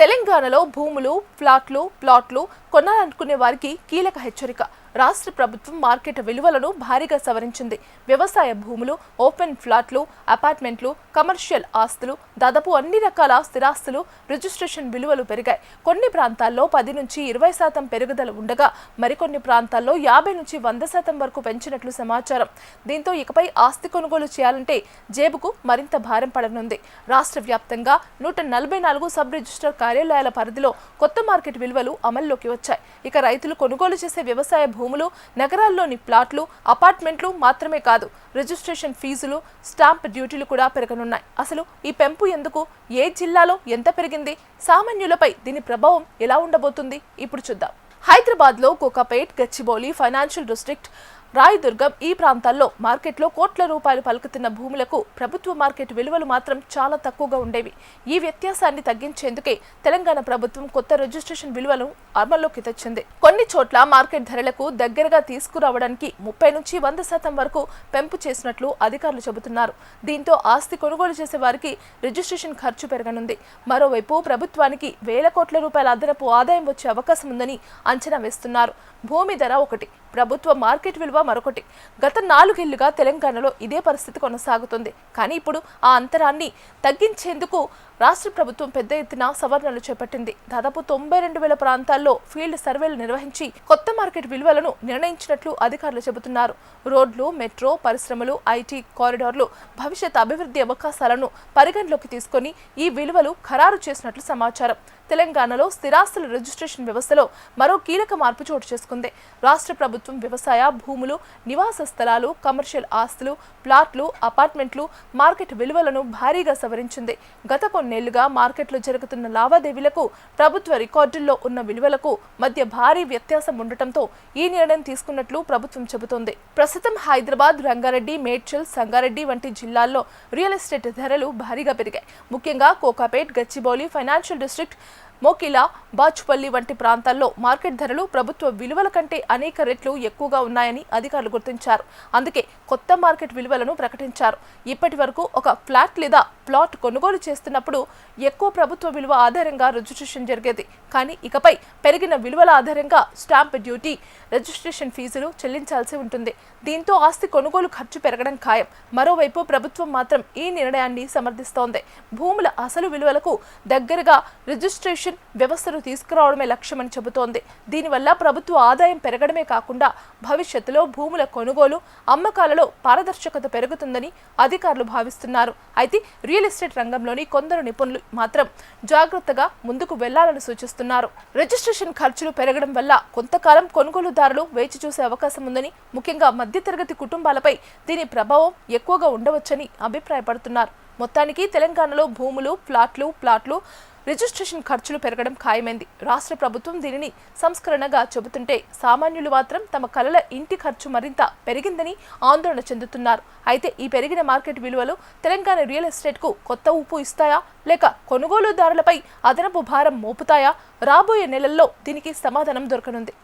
తెలంగాణలో భూములు, ప్లాట్లు కొనాలనుకునే వారికి కీలక హెచ్చరిక. రాష్ట్ర ప్రభుత్వం మార్కెట్ విలువలను భారీగా సవరించింది. వ్యవసాయ భూములు, ఓపెన్ ఫ్లాట్లు, అపార్ట్మెంట్లు, కమర్షియల్ ఆస్తులు, దాదాపు అన్ని రకాల స్థిరాస్తులు రిజిస్ట్రేషన్ విలువలు పెరిగాయి. కొన్ని ప్రాంతాల్లో 10 నుంచి 20% పెరుగుదల ఉండగా మరికొన్ని ప్రాంతాల్లో 50 నుంచి 100% వరకు పెంచినట్లు సమాచారం. దీంతో ఇకపై ఆస్తి కొనుగోలు చేయాలంటే జేబుకు మరింత భారం పడనుంది. రాష్ట్ర వ్యాప్తంగా 144 సబ్ రిజిస్టర్ కార్యాలయాల పరిధిలో కొత్త మార్కెట్ విలువలు అమల్లోకి వచ్చాయి. ఇక రైతులు కొనుగోలు చేసే వ్యవసాయ భూములు, నగరాల్లోని ప్లాట్లు, అపార్ట్మెంట్లు మాత్రమే కాదు, రిజిస్ట్రేషన్ ఫీజులు, స్టాంప్ డ్యూటీలు కూడా పెరగనున్నాయి. అసలు ఈ పెంపు ఎందుకు? ఏ జిల్లాలో ఎంత పెరిగింది? సామాన్యులపై దీని ప్రభావం ఎలా ఉండబోతుంది? ఇప్పుడు చూద్దాం. హైదరాబాద్లో కోకాపేట్, గచ్చిబౌలి, ఫైనాన్షియల్ డిస్ట్రిక్ట్, రాయదుర్గం ఈ ప్రాంతాల్లో మార్కెట్లో కోట్ల రూపాయలు పలుకుతున్న భూములకు ప్రభుత్వ మార్కెట్ విలువలు మాత్రం చాలా తక్కువగా ఉండేవి. ఈ వ్యత్యాసాన్ని తగ్గించేందుకే తెలంగాణ ప్రభుత్వం కొత్త రిజిస్ట్రేషన్ విలువలను అమల్లోకి తెచ్చింది. కొన్ని చోట్ల మార్కెట్ ధరలకు దగ్గరగా తీసుకురావడానికి 30 నుంచి 100% వరకు పెంపు చేసినట్లు అధికారులు చెబుతున్నారు. దీంతో ఆస్తి కొనుగోలు చేసే వారికి రిజిస్ట్రేషన్ ఖర్చు పెరగనుంది. మరోవైపు ప్రభుత్వానికి వేల కోట్ల రూపాయల అదనపు ఆదాయం వచ్చే అవకాశం ఉందని అంచనా వేస్తున్నారు. భూమి ధర ఒకటి, ప్రభుత్వ మార్కెట్ విలువ మరొకటి. గత 4 ఏళ్లుగా తెలంగాణలో ఇదే పరిస్థితి కొనసాగుతుంది. కానీ ఇప్పుడు ఆ అంతరాన్ని తగ్గించేందుకు రాష్ట్ర ప్రభుత్వం పెద్ద ఎత్తున సవరణలు చేపట్టింది. దాదాపు 92,000 ప్రాంతాల్లో ఫీల్డ్ సర్వేలు నిర్వహించి కొత్త మార్కెట్ విలువలను నిర్ణయించినట్లు అధికారులు చెబుతున్నారు. రోడ్లు, మెట్రో, పరిశ్రమలు, ఐటీ కారిడార్లు, భవిష్యత్ అభివృద్ధి అవకాశాలను పరిగణలోకి తీసుకొని ఈ విలువలు ఖరారు చేసినట్లు సమాచారం. తెలంగాణలో స్థిరాస్తుల రిజిస్ట్రేషన్ వ్యవస్థలో మరో కీలక మార్పు చోటు చేసుకుంది. రాష్ట్ర ప్రభుత్వం వ్యవసాయ భూములు, నివాస స్థలాలు, కమర్షియల్ ఆస్తులు, ప్లాట్లు, అపార్ట్మెంట్లు మార్కెట్ విలువలను భారీగా సవరించింది. గత కొన్నేళ్లుగా మార్కెట్లో జరుగుతున్న లావాదేవీలకు ప్రభుత్వ రికార్డుల్లో ఉన్న విలువలకు మధ్య భారీ వ్యత్యాసం ఉండటంతో ఈ నిర్ణయం తీసుకున్నట్లు ప్రభుత్వం చెబుతోంది. ప్రస్తుతం హైదరాబాద్, రంగారెడ్డి, మేడ్చల్, సంగారెడ్డి వంటి జిల్లాల్లో రియల్ ఎస్టేట్ ధరలు భారీగా పెరిగాయి. ముఖ్యంగా కోకాపేట్, గచ్చిబౌలి, ఫైనాన్షియల్ డిస్ట్రిక్ట్, మోకిలా, బాచుపల్లి వంటి ప్రాంతాల్లో మార్కెట్ ధరలు ప్రభుత్వ విలువల కంటే అనేక రెట్లు ఎక్కువగా ఉన్నాయని అధికారులు గుర్తించారు. అందుకే కొత్త మార్కెట్ విలువలను ప్రకటించారు. ఇప్పటి వరకు ఒక ఫ్లాట్ లేదా ప్లాట్ కొనుగోలు చేస్తున్నప్పుడు ఎక్కువ ప్రభుత్వ విలువ ఆధారంగా రిజిస్ట్రేషన్ జరిగేది. కానీ ఇకపై పెరిగిన విలువల ఆధారంగా స్టాంప్ డ్యూటీ, రిజిస్ట్రేషన్ ఫీజులు చెల్లించాల్సి ఉంటుంది. దీంతో ఆస్తి కొనుగోలు ఖర్చు పెరగడం ఖాయం. మరోవైపు ప్రభుత్వం మాత్రం ఈ నిర్ణయాన్ని సమర్థిస్తోంది. భూముల అసలు విలువలకు దగ్గరగా రిజిస్ట్రేషన్ వ్యవస్థను తీసుకురావడమే లక్ష్యమని చెబుతోంది. దీనివల్ల ప్రభుత్వ ఆదాయం పెరగడమే కాకుండా భవిష్యత్తులో భూముల కొనుగోలు, అమ్మకాలలో పారదర్శకత పెరుగుతుందని అధికారులు భావిస్తున్నారు. అయితే రియల్ ఎస్టేట్ రంగంలోని కొందరు నిపుణులు మాత్రం జాగ్రత్తగా ముందుకు వెళ్లాలని సూచిస్తున్నారు. రిజిస్ట్రేషన్ ఖర్చులు పెరగడం వల్ల కొంతకాలం కొనుగోలుదారులు వేచి చూసే అవకాశం ఉందని, ముఖ్యంగా మధ్యతరగతి కుటుంబాలపై దీని ప్రభావం ఎక్కువగా ఉండవచ్చని అభిప్రాయపడుతున్నారు. మొత్తానికి తెలంగాణలో భూములు, ప్లాట్లు రిజిస్ట్రేషన్ ఖర్చులు పెరగడం ఖాయమైంది. రాష్ట్ర ప్రభుత్వం దీనిని సంస్కరణగా చెబుతుంటే సామాన్యులు మాత్రం తమ కలల ఇంటి ఖర్చు మరింత పెరిగిందని ఆందోళన చెందుతున్నారు. అయితే ఈ పెరిగిన మార్కెట్ విలువలు తెలంగాణ రియల్ ఎస్టేట్కు కొత్త ఊపు ఇస్తాయా, లేక కొనుగోలుదారులపై అదనపు భారం మోపుతాయా? రాబోయే నెలల్లో దీనికి సమాధానం దొరకనుంది.